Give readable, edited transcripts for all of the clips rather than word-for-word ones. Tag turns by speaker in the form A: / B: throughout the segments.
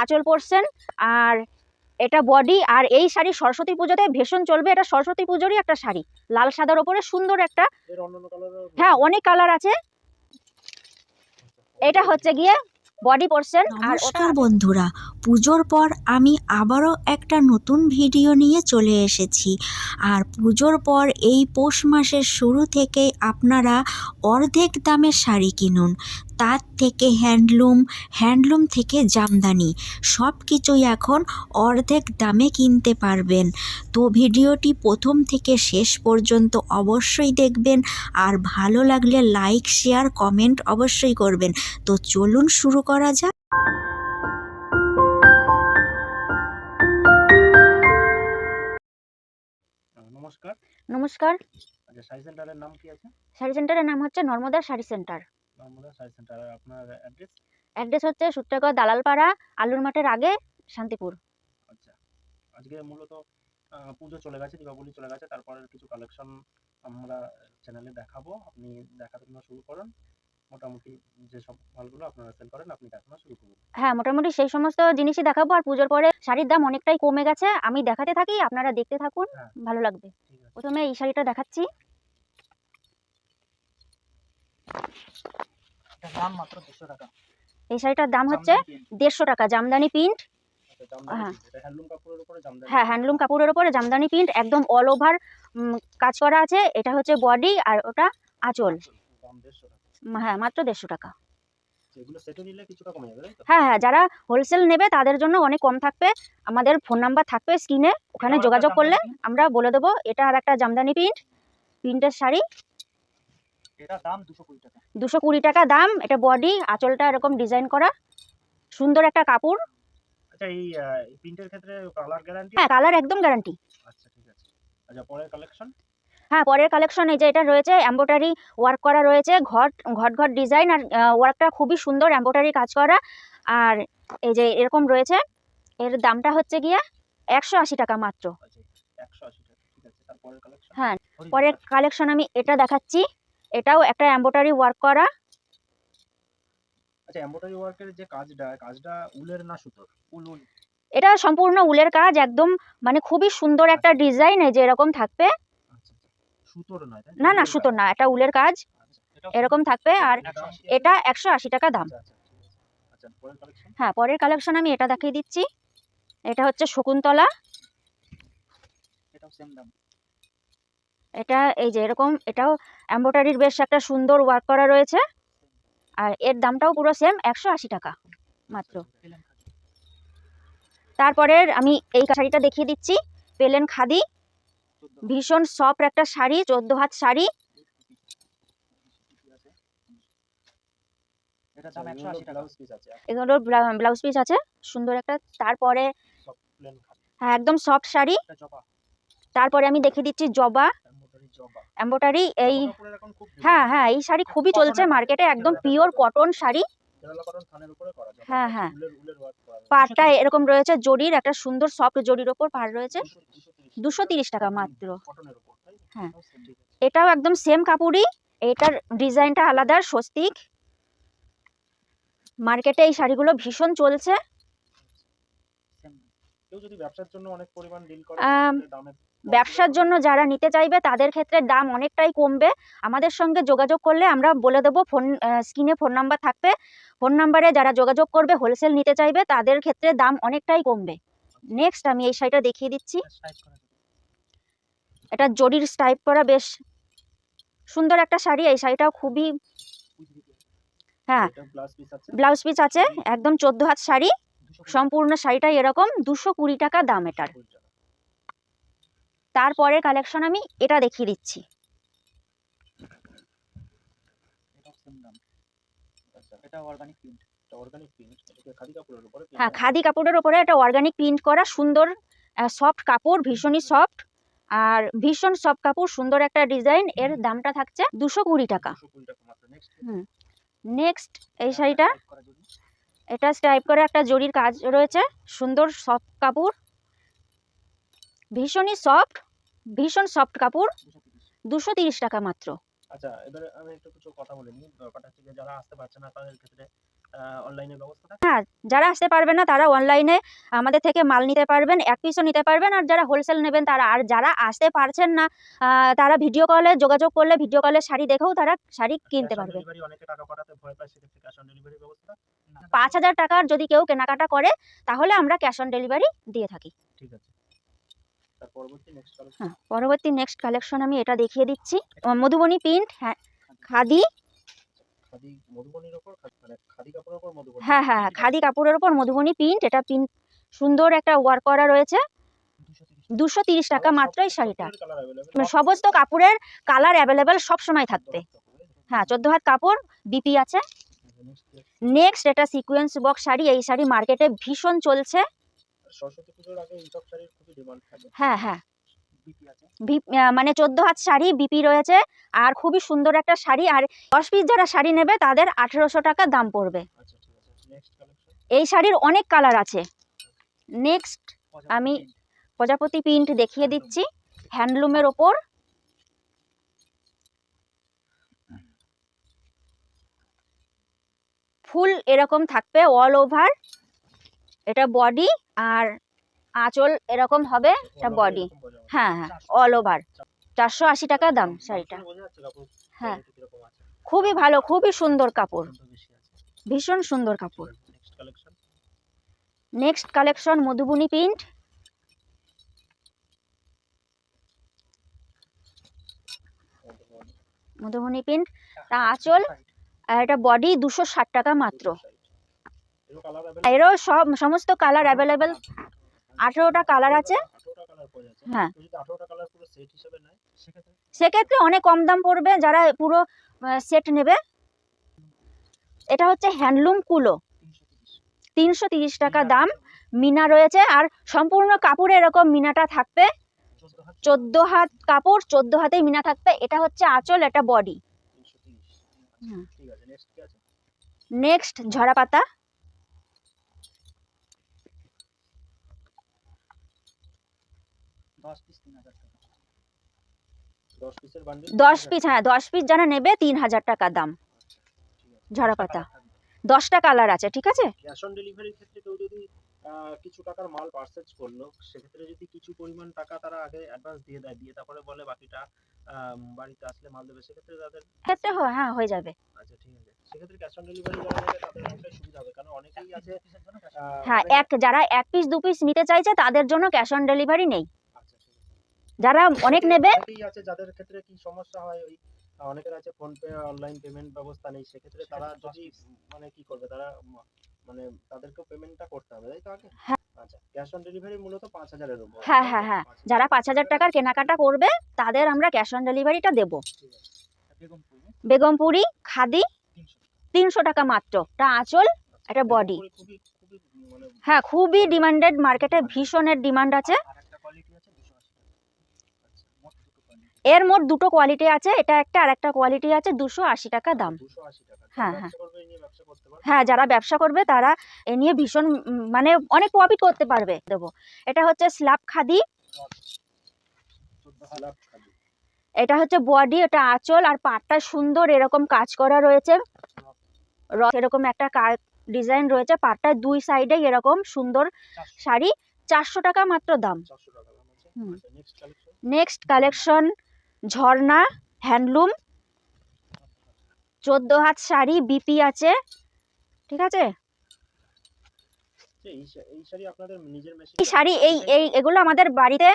A: আঁচল পোর্শন, আর এটা বডি। আর এই শাড়ি সরস্বতী পুজোতে ভীষণ চলবে, এটা সরস্বতী পুজোরই একটা শাড়ি, লাল সাদার ওপরে সুন্দর একটা। হ্যাঁ, অনেক কালার আছে। এটা হচ্ছে গিয়ে বডি পোর্শন। আর
B: নমস্কার বন্ধুরা, পুজোর পর আমি আবারও একটা নতুন ভিডিও নিয়ে চলে এসেছি। আর পুজোর পর এই পৌষ মাসের শুরু থেকে আপনারা অর্ধেক দামে শাড়ি কিনুন। তার থেকে হ্যান্ডলুম থেকে জামদানি সব কিছুই এখন অর্ধেক দামে কিনতে পারবেন। তো ভিডিওটি প্রথম থেকে শেষ পর্যন্ত অবশ্যই দেখবেন, আর ভালো লাগলে লাইক, শেয়ার, কমেন্ট অবশ্যই করবেন। তো চলুন শুরু করা যাক।
C: নমস্কার।
A: নমস্কার।
C: আচ্ছা, শাড়ি সেন্টারের নাম কি আছে?
A: শাড়ি সেন্টারের নাম হচ্ছে নর্মদা শাড়ি সেন্টার।
C: নর্মদা শাড়ি সেন্টার। আর আপনার অ্যাড্রেস?
A: অ্যাড্রেস হচ্ছে সূত্রাগড় দালালপাড়া, আলুর মাঠের আগে, শান্তিপুর।
C: আচ্ছা, আজকে মূলত পুজো চলে গেছে, দীপাবলি চলে গেছে, তারপরের কিছু কালেকশন আমরা চ্যানেলে দেখাবো। আপনি দেখানো শুরু করুন। মোটামুটি যেসব মালগুলো আপনারা সেল করেন আপনি দেখানো শুরু করুন।
A: হ্যাঁ, মোটামুটি সেই সমস্ত জিনিসই দেখাবো। আর পুজোর পরে শাড়ির দাম অনেকটাই কমে গেছে, আমি দেখাতে থাকি, আপনারা দেখতে থাকুন,
C: হ্যাঁ,
A: ভালো লাগবে।
C: ঠিক আছে।
A: প্রথমে এই শাড়িটা দেখাচ্ছি।
C: এটার দাম মাত্র 150 টাকা।
A: এই শাড়িটার দাম হচ্ছে 150 টাকা, জামদানি প্রিন্ট। হ্যাঁ,
C: এটা হ্যান্ডলুম কাপড়ের উপরে জামদানি।
A: হ্যাঁ, হ্যান্ডলুম কাপড়ের ওপরে জামদানি প্রিন্ট, একদম অল ওভার কাজ করা আছে। এটা হচ্ছে বডি, আর ওটা আঁচল।
C: দাম 150 টাকা।
A: হ্যাঁ, মাত্র 150 টাকা।
C: এগুলো সেটে নিলে কিছুটা কমে যাবে, তাই তো?
A: হ্যাঁ হ্যাঁ, যারা হোলসেল নেবে তাদের জন্য অনেক কম থাকবে। আমাদের ফোন নাম্বার থাকবে স্ক্রিনে, ওখানে যোগাযোগ করলে আমরা বলে দেবো। এটা আর একটা জামদানি প্রিন্টের শাড়ি।
C: এটা দাম 220 টাকা।
A: 220 টাকা দাম। এটা বডি, আঁচলটা এরকম ডিজাইন করা, সুন্দর একটা কাপড়।
C: আচ্ছা, এই প্রিন্টের ক্ষেত্রে কালার গ্যারান্টি?
A: হ্যাঁ, কালার একদম গ্যারান্টি।
C: আচ্ছা, ঠিক আছে। আচ্ছা, পরের কালেকশন?
A: হ্যাঁ, পরের কালেকশন এই যে এটা রয়েছে, এমব্রয়ডারি ওয়ার্ক করা রয়েছে, ঘট ঘট ডিজাইন। আর ওয়ার্কটা খুবই সুন্দর, এমব্রয়ডারি কাজ করা। আর এই যে এরকম রয়েছে। এর দামটা হচ্ছে গিয়ে 180 টাকা মাত্র।
C: আচ্ছা, 180 টাকা। ঠিক আছে। তারপরের কালেকশন?
A: হ্যাঁ, পরের কালেকশন আমি এটা দেখাচ্ছি। এটাও একটা এমব্রয়ডারি ওয়ার্ক করা।
C: আচ্ছা, এমব্রয়ডারি ওয়ার্কের যে কাজটা উলের না সুতোর? উল।
A: এটা সম্পূর্ণ উলের কাজ, একদম মানে খুবই সুন্দর একটা ডিজাইন। এই যে এরকম থাকবে।
C: আচ্ছা, সুতোর নয়, তাই?
A: না না, সুতোর না, এটা উলের কাজ, এরকম থাকবে। আর এটা 180 টাকা দাম।
C: আচ্ছা, ঠিক আছে। আচ্ছা, পরের কালেকশন?
A: হ্যাঁ, পরের কালেকশন আমি এটা দেখিয়ে দিচ্ছি। এটা হচ্ছে শকুন্তলা।
C: এটাও সেম দাম।
A: এটা এই যে এরকম, এটাও এমব্রয়ডারির বেশ একটা সুন্দর ওয়ার্ক করা রয়েছে। আর এর দামটাও পুরো সেম, 180 টাকা মাত্র। তারপরে আমি এই শাড়িটা দেখিয়ে দিচ্ছি, প্লেন খাদি, ভীষণ সফট একটা শাড়ি, 14 হাত শাড়ি।
C: এটা দাম 180 টাকা। ব্লাউজ পিস আছে?
A: এগুলো ব্লাউজ পিস আছে, সুন্দর একটা। তারপরে
C: সব প্লেন খাদি।
A: হ্যাঁ, একদম সফট শাড়ি।
C: এটা জবা।
A: তারপরে আমি দেখিয়ে দিচ্ছি জবা
C: এমব্রয়ডারি জবা।
A: এমব্রয়ডারি। এই
C: কাপড়ের এখন খুব
A: হ্যাঁ হ্যাঁ, এই শাড়ি খুবই চলছে মার্কেটে, একদম pure cotton sari.
C: Kerala cotton থানের উপরে করা জবা।
A: হ্যাঁ হ্যাঁ,
C: উলের ওয়ার্ক করা।
A: পাড়টা এরকম রয়েছে জরির, একটা সুন্দর সফট জরির ওপর পাড় রয়েছে। 230 টাকা মাত্র।
C: কটনের উপর, তাই?
A: হ্যাঁ,
C: ঠিক আছে।
A: এটাও একদম সেম কাপড়ই, এটার ডিজাইনটা আলাদা, স্বস্তিক। মার্কেটে এই শাড়িগুলো ভীষণ চলছে।
C: কেউ যদি ব্যবসার জন্য অনেক পরিমাণ ডিল করে, দামে
A: ব্যবসার জন্য যারা নিতে চাইবে তাদের ক্ষেত্রে দাম অনেকটাই কমবে। আমাদের সঙ্গে যোগাযোগ করলে আমরা বলে দেবো, ফোন স্ক্রিনে ফোন নাম্বার থাকবে। ফোন নাম্বারে যারা যোগাযোগ করবে, হোলসেল নিতে চাইবে, তাদের ক্ষেত্রে দাম অনেকটাই কমবে। নেক্সট আমি এই শাড়িটা দেখিয়ে দিচ্ছি। এটা জরির স্টাইপ করা, বেশ সুন্দর একটা শাড়ি। এই শাড়িটাও খুবই, হ্যাঁ, ব্লাউজ পিস আছে, একদম 14 হাত শাড়ি। সম্পূর্ণ শাড়িটাই এরকম, 220 টাকা দাম এটার। তারপরে কালেকশন আমি এটা দেখিয়ে দিচ্ছি। হ্যাঁ, খাদি কাপড়ের উপরে এটা অর্গানিক প্রিন্ট করা, সুন্দর সফট কাপড়, ভীষণই সফট। আর ভীষণ সফট কাপড়, সুন্দর একটা ডিজাইন। এর দামটা থাকছে 220 টাকা। নেক্সট এই শাড়িটা, এটা স্টাইপ করে একটা জরির কাজ রয়েছে, সুন্দর সফট কাপড়, ভীষণই সফট, ভীষণ সফট কাপড়, 230 টাকা মাত্র।
C: আচ্ছা, এবারে আমি একটু কিছু কথা বলে নিই। ব্যাপারটা হচ্ছে যে যারা আসতে পারছে না তাদের ক্ষেত্রে অনলাইনের ব্যবস্থা থাকে?
A: হ্যাঁ, যারা আসতে পারবে না তারা অনলাইনে আমাদের থেকে মাল নিতে পারবেন, এক পিসও নিতে পারবেন। আর যারা হোলসেল নেবেন তারা, আর যারা আসতে পারছেন না তারা ভিডিও কলে যোগাযোগ করলে ভিডিও কলে শাড়ি দেখেও তারা শাড়ি কিনতে
C: ক্যাশ অন
A: পারবে।
C: ডেলিভারি অনেকে টাকা পাঠাতে ভয় পায়, সেক্ষেত্রে ক্যাশ অন ডেলিভারি ব্যবস্থা?
A: ৫,০০০ টাকার যদি কেউ কেনাকাটা করে তাহলে আমরা ক্যাশ অন ডেলিভারি দিয়ে থাকি।
C: ঠিক আছে। তার পরবর্তী নেক্সট কালেকশন?
A: হ্যাঁ, পরবর্তী নেক্সট কালেকশন আমি এটা দেখিয়ে দিচ্ছি। মধুবনী প্রিন্ট, হ্যাঁ, খাদি।
C: খাদি মধুবনীর উপর, মানে খাদি কাপড়ের উপর মধুবনী?
A: হ্যাঁ, হ্যাঁ, খাদি কাপড়ের উপর মধুবনী প্রিন্ট। এটা প্রিন্ট সুন্দর একটা ওয়ার্ক করা রয়েছে। 230 টাকা মাত্র এই শাড়িটা। সমস্ত কাপড়ের কালার অ্যাভেলেবেল সবসময় থাকবে। হ্যাঁ, 14 হাত কাপড়, বিপি আছে। নেক্সট এটা সিকোয়েন্স বক্স শাড়ি। এই শাড়ি মার্কেটে ভীষণ চলছে।
C: সরস্বতী পুজোর আগে এইসব শাড়ির খুবই ডিমান্ড থাকে।
A: হ্যাঁ, হ্যাঁ,
C: বিপি আছে?
A: মানে 14 হাত শাড়ি, বিপি রয়েছে। আর খুবই সুন্দর একটা শাড়ি। আর 10 পিস যারা শাড়ি নেবে তাদের 1800 টাকা দাম পড়বে।
C: আচ্ছা, ঠিক আছে। Next collection?
A: এই শাড়ির অনেক কালার আছে। নেক্সট আমি প্রজাপতি প্রিন্ট দেখিয়ে দিচ্ছি, হ্যান্ডলুমের ওপর। ফুল এরকম থাকবে অল ওভার। এটা বডি, আর আঁচল এরকম হবে। এটা বডি। হ্যাঁ, হ্যাঁ, অল ওভার। 480 টাকা দাম শাড়িটা। হ্যাঁ, খুবই ভালো, খুবই সুন্দর কাপড়, ভীষণ সুন্দর কাপড়।
C: Next collection?
A: Next collection Madhubani print. Madhubani print, তা আঁচল, আর এটা বডি 260 টাকা মাত্র। এরও সমস্ত কালার অ্যাভেলেবেল। 18টা কালার আছে। হ্যাঁ, সেক্ষেত্রে অনেক কম দাম পড়বে যারা পুরো সেট নেবে। এটা হচ্ছে হ্যান্ডলুম কুলো, 330 টাকা দাম। মিনা রয়েছে, আর সম্পূর্ণ কাপড়ে এরকম মিনাটা থাকবে। 14 হাত কাপড়, 14 হাতেই মিনা থাকবে। এটা হচ্ছে আঁচল, এটা বডি। নেক্সট ঝরা পাতা। 10 পিস, হ্যাঁ, 10 পিস যারা নেবে 3000 টাকা দাম। ঝরা পাতা, 10টা কালার আছে। ঠিক আছে।
C: ক্যাশ অন ডেলিভারির ক্ষেত্রে কেউ যদি কিছু টাকার মাল পারচেজ করলো, সেক্ষেত্রে যদি কিছু পরিমাণ টাকা তারা আগে অ্যাডভান্স দিয়ে দেয়, দিয়ে তারপরে বলে বাকিটা বাড়িতে আসলে মাল দেবে, সেক্ষেত্রে তাদের
A: ক্ষেত্রে হ্যাঁ হয়ে যাবে।
C: আচ্ছা, ঠিক আছে। সেক্ষেত্রে ক্যাশ অন ডেলিভারি যারা নেবে তাদের অনেকটাই সুবিধা হবে, কারণ অনেকেই আছে
A: হ্যাঁ, যারা 1 পিস 2 পিস নিতে চাইছে তাদের জন্য ক্যাশ অন ডেলিভারি নেই।
C: আচ্ছা, ঠিক আছে।
A: যারা অনেক নেবে,
C: অনেকেই আছে যাদের ক্ষেত্রে কি সমস্যা হয়, ওই অনেকের আছে ফোন পে অনলাইন পেমেন্ট ব্যবস্থা নেই, সেক্ষেত্রে তারা যদি মানে কি করবে, তারা মানে তাদেরকেও পেমেন্টটা করতে হবে, তাই তো আগে? আচ্ছা, ক্যাশ অন ডেলিভারি মূলত 5000 এর উপর।
A: হ্যাঁ, হ্যাঁ, হ্যাঁ, যারা 5000 টাকার কেনাকাটা করবে তাদের আমরা ক্যাশ অন ডেলিভারিটা দেব। বেগমপুরি খাদি, 300 টাকা মাত্র। এটা আঁচল, এটা বডি। হ্যাঁ, খুবই ডিমান্ডেড, মার্কেটে ভীষণের ডিমান্ড আছে। এর মোট দুটো কোয়ালিটি আছে, এটা একটা আর একটা কোয়ালিটি আছে। 280 টাকা দাম। হ্যাঁ, হ্যাঁ, হ্যাঁ, যারা ব্যবসা করবে তারা এ নিয়ে ভীষণ মানে অনেক প্রফিট করতে পারবে। দেবো। এটা হচ্ছে স্ল্যাব খাদি। এটা হচ্ছে বডি, এটা আঁচল, আর পাটটা সুন্দর এরকম কাজ করা রয়েছে। এরকম একটা ডিজাইন রয়েছে পাটটার দুই সাইডে, এরকম সুন্দর শাড়ি। 400 টাকা মাত্র দাম। নেক্সট কালেকশন ঝর্ণা হ্যান্ডলুম, 14 হাত শাড়ি, বিপি আছে। ঠিক আছে। এই শাড়ি এগুলো আমাদের বাড়িতে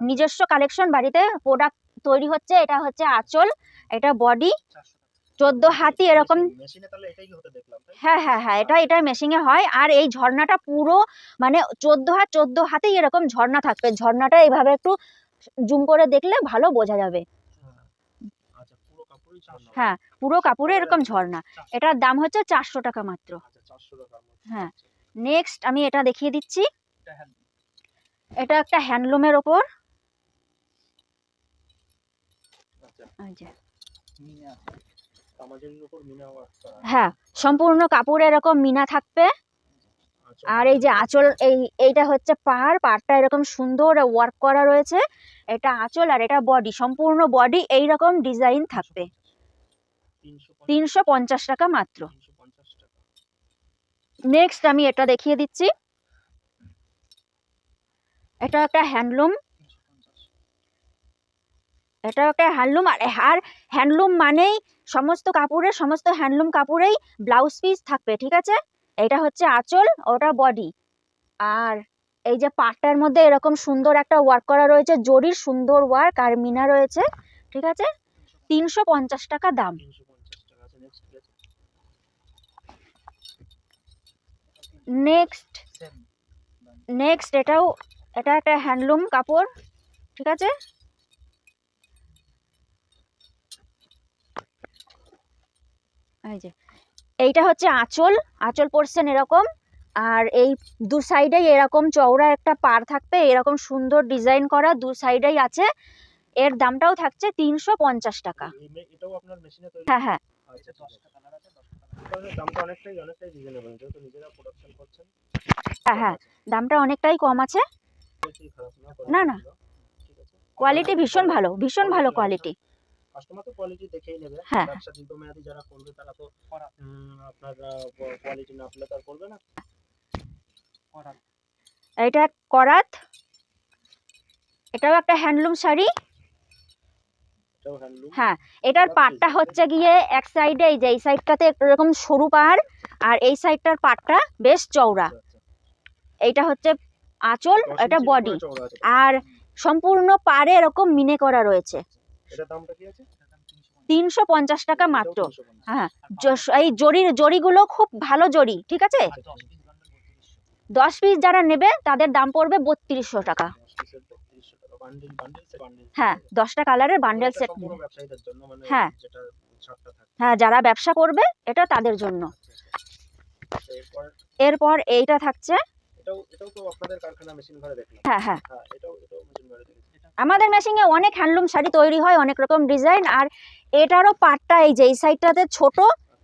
A: নিজস্ব কালেকশন, বাড়িতে প্রোডাক্ট তৈরি হচ্ছে। এটা হচ্ছে আঁচল, এটা বডি, 14 হাতি এরকম। হ্যাঁ, হ্যাঁ, হ্যাঁ, এটা মেশিনে হয়। আর এই ঝর্ণাটা পুরো মানে 14 হাতেই এরকম ঝর্ণা থাকবে। ঝর্ণাটা এইভাবে একটু জুম করে দেখলে ভালো বোঝা যাবে। হ্যাঁ, পুরো কাপড়ে এরকম ঝর্ণা। এটার দাম হচ্ছে 400 টাকা মাত্র। হ্যাঁ, নেক্সট আমি এটা দেখিয়ে দিচ্ছি। এটা একটা হ্যান্ডলুমের ওপর। হ্যাঁ, সম্পূর্ণ কাপড়ে এরকম মিনা থাকবে। আর এই যে আঁচল, এইটা হচ্ছে পাড়টা এরকম সুন্দর ওয়ার্ক করা রয়েছে। এটা আঁচল, আর এটা বডি, সম্পূর্ণ বডি এইরকম ডিজাইন থাকবে। 350 টাকা মাত্র। নেক্সট আমি এটা দেখিয়ে দিচ্ছি, এটা একটা হ্যান্ডলুম, এটা একটা হ্যান্ডলুম। আর হ্যান্ডলুম মানেই সমস্ত হ্যান্ডলুম কাপড়েই ব্লাউজ পিস থাকবে, ঠিক আছে। এটা হচ্ছে আঁচল, ওটা বডি। আর এই যে পাটটার মধ্যে এরকম সুন্দর একটা ওয়ার্ক করা রয়েছে, জরির সুন্দর ওয়ার্ক আর মিনা রয়েছে, ঠিক আছে। 350 টাকা দাম।
C: 350 টাকা আছে। নেক্সট কি আছে?
A: নেক্সট
C: সেম
A: নেক্সট এটা একটা হ্যান্ডলুম কাপড়, ঠিক আছে। এই যে এইটা হচ্ছে আঁচল পোর্শন এরকম, আর এই দু সাইডেই এরকম চওড়া একটা পার থাকবে, এরকম সুন্দর ডিজাইন করা দু সাইডেই আছে। এর দামটাও থাকছে 350 টাকা।
C: এটাও আপনার মেশিনে তৈরি?
A: হ্যাঁ হ্যাঁ।
C: আচ্ছা, 10টা কালার আছে, 10টা কালার। দামটা অনেকটাই রিজনেবল, যেহেতু নিজেরা প্রোডাকশন করছেন।
A: হ্যাঁ হ্যাঁ, দামটা অনেকটাই কম আছে।
C: বেশি খারাপ না,
A: না না,
C: ঠিক আছে।
A: কোয়ালিটি ভীষণ ভালো কোয়ালিটি।
C: কাস্টমার তো কোয়ালিটি দেখেই নেবে।
A: হ্যাঁ।
C: ব্যবসা দীর্ঘমেয়াদী যারা করবে তারা তো আপনার কোয়ালিটি না পেলে তার করবে না।
A: এটা করাত, এটাও একটা হ্যান্ডলুম শাড়ি।
C: এটাও হ্যান্ডলুম।
A: হ্যাঁ, এটার পাটটা হচ্ছে গিয়ে এক সাইডে, এই যে এই সাইডটাতে এরকম সরু পাড়, আর এই সাইডটার পাটটা বেশ চওড়া। এইটা হচ্ছে আঁচল, এটা বডি, আর সম্পূর্ণ পাড়ে এরকম মিনে করা রয়েছে।
C: এটার দামটা কি আছে?
A: 350 টাকা মাত্র। হ্যাঁ, এই জরিগুলো খুব ভালো জরি, ঠিক আছে। 10 পিস যারা নেবে তাদের দাম পড়বে 3200 টাকা। হ্যাঁ, 10টা কালারের বান্ডেল সেট নেবে। হ্যাঁ হ্যাঁ, যারা ব্যবসা করবে এটা তাদের জন্য। এরপর এইটা থাকছে,
C: এটাও তো আপনাদের কারখানা মেশিন ঘরে দেখলাম।
A: হ্যাঁ হ্যাঁ,
C: এটাও মেশিন ঘরে দেখেছি।
A: আমাদের মেশিনে অনেক হ্যান্ডলুম শাড়ি তৈরি হয়, অনেক রকম ডিজাইন। আর এটারও পাটটা এই যে এই সাইডটাতে ছোট,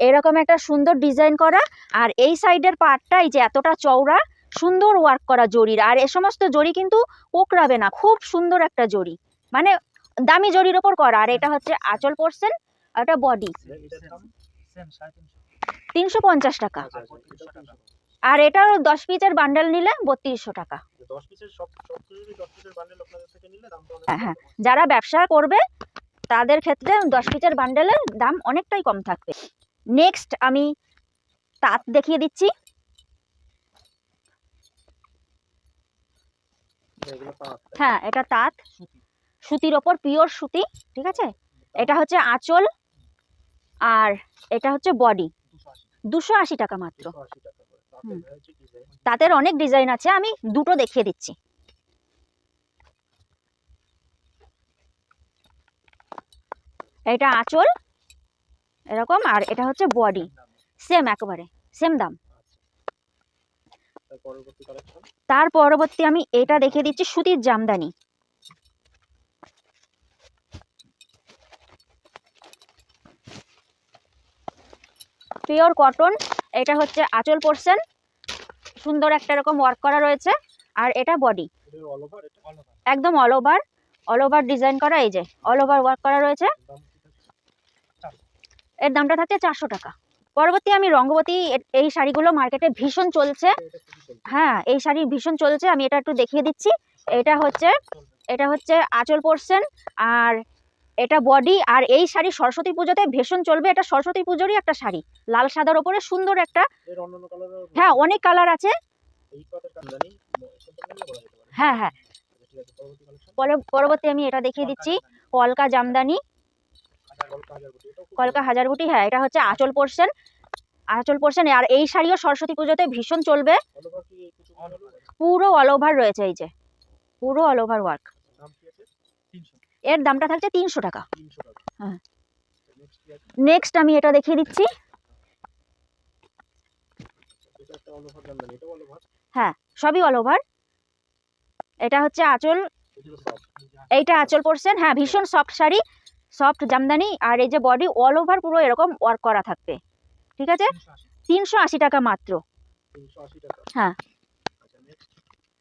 A: এরকম একটা সুন্দর ডিজাইন করা, আর এই সাইডের পাটটা এই যে এতটা চওড়া, সুন্দর ওয়ার্ক করা জরির। আর এ সমস্ত জরি কিন্তু কোঁকড়াবে না, খুব সুন্দর একটা জরি, মানে দামি জরির ওপর করা। আর এটা হচ্ছে আঁচল পোর্শন, এটা বডি। 350 টাকা। আর এটার 10 পিসের বান্ডেল নিলে 3200 টাকা।
C: 10 পিসের সব কিছু 10 পিসের বান্ডেল আপনাদের থেকে নিলে দামটা অনেক
A: হ্যাঁ হ্যাঁ, যারা ব্যবসা করবে তাদের ক্ষেত্রে 10 পিসের বান্ডেলের দাম অনেকটাই কম থাকবে। নেক্সট আমি তাঁত দেখিয়ে দিচ্ছি। হ্যাঁ, এটা তাঁত, সুতির ওপর পিওর সুতি, ঠিক আছে। এটা হচ্ছে আঁচল, আর এটা হচ্ছে বডি। 280 টাকা মাত্র। তাঁতের অনেক ডিজাইন আছে, আমি দুটো দেখিয়ে দিচ্ছি। এটা আঁচল এরকম, আর এটা হচ্ছে বডি, সেম, একেবারে সেম দাম। তার পরবর্তী আমি এটা দেখিয়ে দিচ্ছি, সুতির জামদানি। পিওর কটন, এটা হচ্ছে আঁচল পোর্শন, সুন্দর একটা এরকম ওয়ার্ক করা রয়েছে, আর এটা বডি, একদম অল ওভার ডিজাইন করা, এই যে অল ওভার ওয়ার্ক করা রয়েছে। এর দামটা থাকছে 400 টাকা। পরবর্তী আমি রঙ্গবতী, এই শাড়িগুলো মার্কেটে ভীষণ চলছে। হ্যাঁ, এই শাড়ি ভীষণ চলছে, আমি এটা একটু দেখিয়ে দিচ্ছি। এটা হচ্ছে আঁচল পোর্শন, আর এটা বডি। আর এই শাড়ি সরস্বতী পুজোতে ভীষণ চলবে, এটা সরস্বতী পুজোরই একটা শাড়ি, লাল সাদার ওপরে সুন্দর একটা। হ্যাঁ, অনেক কালার আছে। হ্যাঁ হ্যাঁ, পরবর্তী আমি এটা দেখিয়ে দিচ্ছি, কলকা জামদানি, কলকা হাজারবুটি। হ্যাঁ, এটা হচ্ছে আঁচল পোর্শন, আর এই শাড়িও সরস্বতী পুজোতে ভীষণ চলবে। পুরো অল ওভার রয়েছে, এই যে পুরো অল ওভার ওয়ার্ক। এর দামটা থাকছে 300 টাকা। হ্যাঁ, নেক্সট আমি এটা দেখিয়ে দিচ্ছি। হ্যাঁ, সবই অল ওভার। এটা হচ্ছে আঁচল, এইটা আঁচল পোর্শন। হ্যাঁ, ভীষণ সফট শাড়ি, সফট জামদানি। আর এই যে বডি অল ওভার পুরো এরকম ওয়ার্ক করা থাকবে, ঠিক আছে। 380 টাকা মাত্র। হ্যাঁ,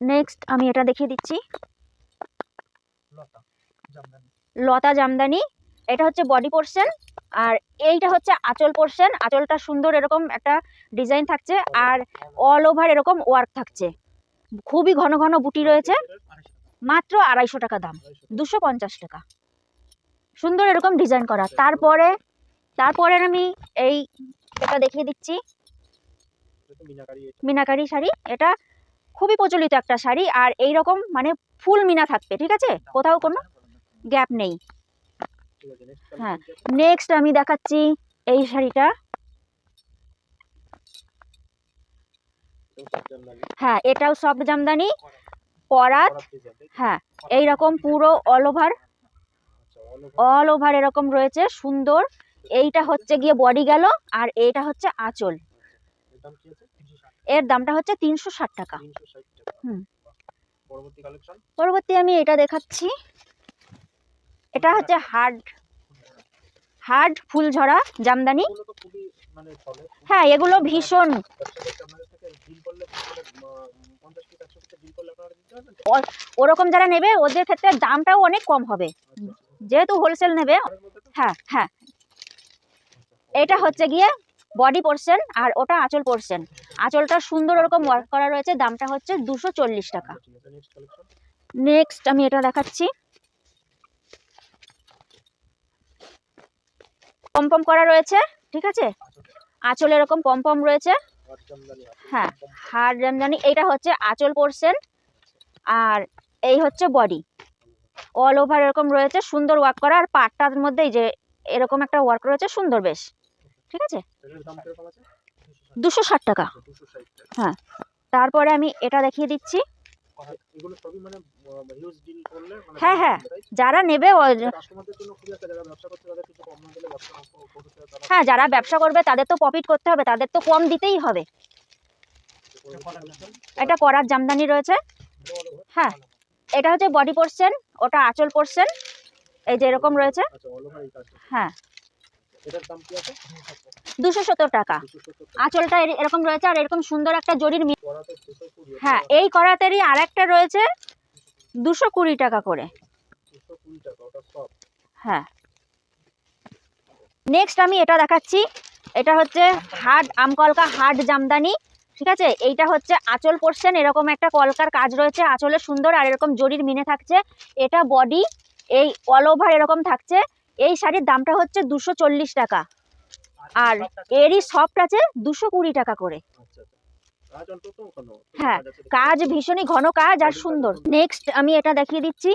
A: নেক্সট আমি এটা দেখিয়ে দিচ্ছি, লতা জামদানি। এটা হচ্ছে বডি পোর্শন, আর এইটা হচ্ছে আঁচল পোর্শন, আঁচলটা সুন্দর এরকম একটা ডিজাইন থাকছে আর অল ওভার এরকম ওয়ার্ক থাকছে, খুবই ঘন ঘন বুটি রয়েছে, মাত্র 250 টাকা দাম, 250 টাকা, সুন্দর এরকম ডিজাইন করা। তারপরে আমি এই এটা দেখিয়ে দিচ্ছি, মিনাকারি শাড়ি, এটা খুবই প্রচলিত একটা শাড়ি, আর এই রকম মানে ফুল মিনা থাকবে, ঠিক আছে, কোথাও কোনো গ্যাপ নেই। হ্যাঁ, নেক্সট আমি দেখাচ্ছি এই শাড়িটা। হ্যাঁ, এটাও সফট জামদানি, করাত। হ্যাঁ, এইরকম পুরো অল ওভার এরকম রয়েছে, সুন্দর। এইটা হচ্ছে গিয়ে বডি গেল, আর এইটা হচ্ছে আঁচল। এর দামটা হচ্ছে 360 টাকা। পরবর্তী আমি এটা দেখাচ্ছি, এটা হচ্ছে হার্ড ফুলঝরা জামদানি। হ্যাঁ, এগুলো ভীষণ ওরকম যারা নেবে ওদের ক্ষেত্রে দামটাও অনেক কম হবে, যেহেতু হোলসেল নেবে। হ্যাঁ হ্যাঁ, এটা হচ্ছে গিয়ে বডি পোর্শন আর ওটা আঁচল পোর্শন। আঁচলটা সুন্দর ওরকম ওয়ার্ক করা রয়েছে, দামটা হচ্ছে 240 টাকা। নেক্সট আমি এটা দেখাচ্ছি, পমপম করা রয়েছে, ঠিক আছে, আঁচল এরকম পমপম রয়েছে। হ্যাঁ, হাড় জামদানি, এইটা হচ্ছে আঁচল পোর্শন আর এই হচ্ছে বডি, অল ওভার এরকম রয়েছে, সুন্দর ওয়ার্ক করা, আর পাটটার মধ্যে যে এরকম একটা ওয়ার্ক রয়েছে, সুন্দর বেশ, ঠিক আছে, 260 টাকা। হ্যাঁ, তারপরে আমি এটা দেখিয়ে দিচ্ছি। হ্যাঁ হ্যাঁ, যারা নেবে হ্যাঁ, যারা ব্যবসা করবে তাদের তো প্রফিট করতে হবে, তাদের তো কম দিতেই হবে। এটা করার জামদানি রয়েছে। হ্যাঁ, এটা হচ্ছে বডি পোর্শন, ওটা আঁচল পোর্শন, এই যে এরকম রয়েছে। হ্যাঁ, 270 টাকা। আঁচলটা এরকম রয়েছে, আর এরকম সুন্দর একটা জরির। হ্যাঁ, এই করাতেরই আরেকটা রয়েছে 220 টাকা করে। হ্যাঁ, নেক্সট আমি এটা দেখাচ্ছি, এটা হচ্ছে হার্ড আমকলকা হার্ড জামদানি, ঠিক আছে। এইটা হচ্ছে আঁচল পোর্শন, এরকম একটা কলকার কাজ রয়েছে, আঁচলে সুন্দর আর এরকম জরির মিনে থাকছে। এটা বডি, এই অল ওভার এরকম থাকছে। এই শাড়ির দামটা হচ্ছে 240 টাকা, আর এরই সফট আছে 220 টাকা করে। হ্যাঁ, কাজ ভীষণই ঘন কাজ আর সুন্দর। নেক্সট আমি এটা দেখিয়ে দিচ্ছি,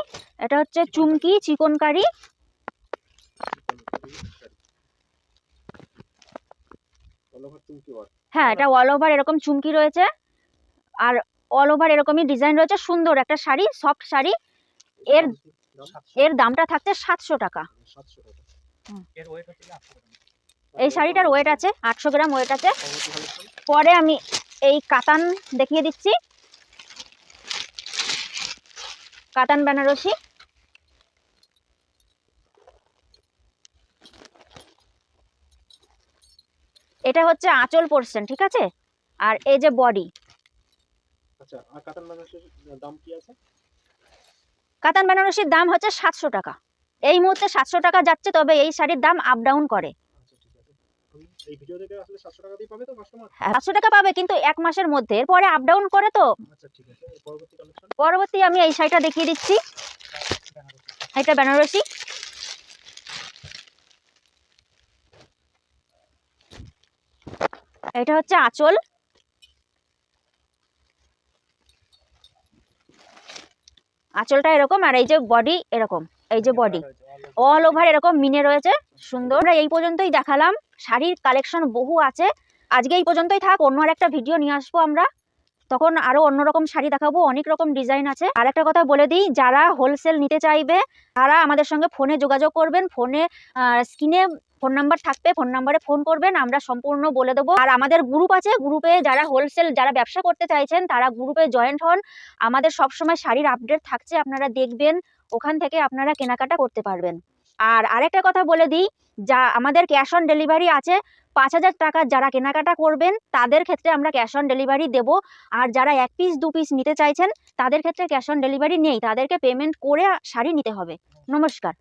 A: এটা হচ্ছে চুমকি চিকনকারি। হ্যাঁ, এটা অল ওভার এরকম চুমকি রয়েছে, আর অল ওভার এরকমই ডিজাইন রয়েছে, সুন্দর একটা শাড়ি, সফট শাড়ি। এর দামটা থাকছে 700 টাকা। এই শাড়িটার ওয়েট আছে 800 গ্রাম ওয়েট আছে। পরে আমি এই কাতান দেখিয়ে দিচ্ছি, কাতান বেনারসি। এটা হচ্ছে আঁচল পোর্শন, ঠিক আছে, আর এই যে বডি।
C: আচ্ছা, আর কাতান বেনারসির দাম কি আছে?
A: কাতান বেনারসির দাম হচ্ছে 700 টাকা। এই মুহূর্তে 700 টাকা যাচ্ছে, তবে এই শাড়ির দাম আপ ডাউন করে।
C: এই ভিডিও দেখে আসলে 700 টাকা দিয়ে পাবে তো কাস্টমার?
A: 700 টাকা পাবে, কিন্তু 1 মাসের মধ্যে, এরপরে আপ ডাউন করে তো।
C: আচ্ছা, ঠিক আছে। পরবর্তী কালেকশন,
A: পরবর্তী আমি এই শাড়িটা দেখিয়ে দিচ্ছি, এটা বেনারসি। এটা হচ্ছে আঁচল, আঁচলটা এরকম, আর এই যে বডি এরকম, এই যে বডি অল ওভার এরকম মিনে রয়েছে, সুন্দর। এই পর্যন্তই দেখালাম, শাড়ির কালেকশন বহু আছে। আজকে এই পর্যন্তই থাক, অন্য আর একটা ভিডিও নিয়ে আসবো আমরা, তখন আরো অন্যরকম শাড়ি দেখাবো, অনেক রকম ডিজাইন আছে। আর একটা কথা বলে দিই, যারা হোলসেল নিতে চাইবে তারা আমাদের সঙ্গে ফোনে যোগাযোগ করবেন, ফোনে স্ক্রিনে ফোন নাম্বার থাকবে, ফোন নাম্বারে ফোন করবেন, আমরা সম্পূর্ণ বলে দেবো। আর আমাদের গ্রুপ আছে, গ্রুপে যারা হোলসেল যারা ব্যবসা করতে চাইছেন তারা গ্রুপে জয়েন্ট হন। আমাদের সবসময় শাড়ির আপডেট থাকছে, আপনারা দেখবেন, ওখান থেকে আপনারা কেনাকাটা করতে পারবেন। আর আরেকটা কথা বলে দিই, যা আমাদের ক্যাশ অন ডেলিভারি আছে। 5000 টাকা যারা কেনাকাটা করবেন তাদের ক্ষেত্রে আমরা ক্যাশ অন ডেলিভারি দেবো। আর যারা 1 পিস 2 পিস নিতে চাইছেন তাদের ক্ষেত্রে ক্যাশ অন ডেলিভারি নেই, তাদেরকে পেমেন্ট করে শাড়ি নিতে হবে। নমস্কার।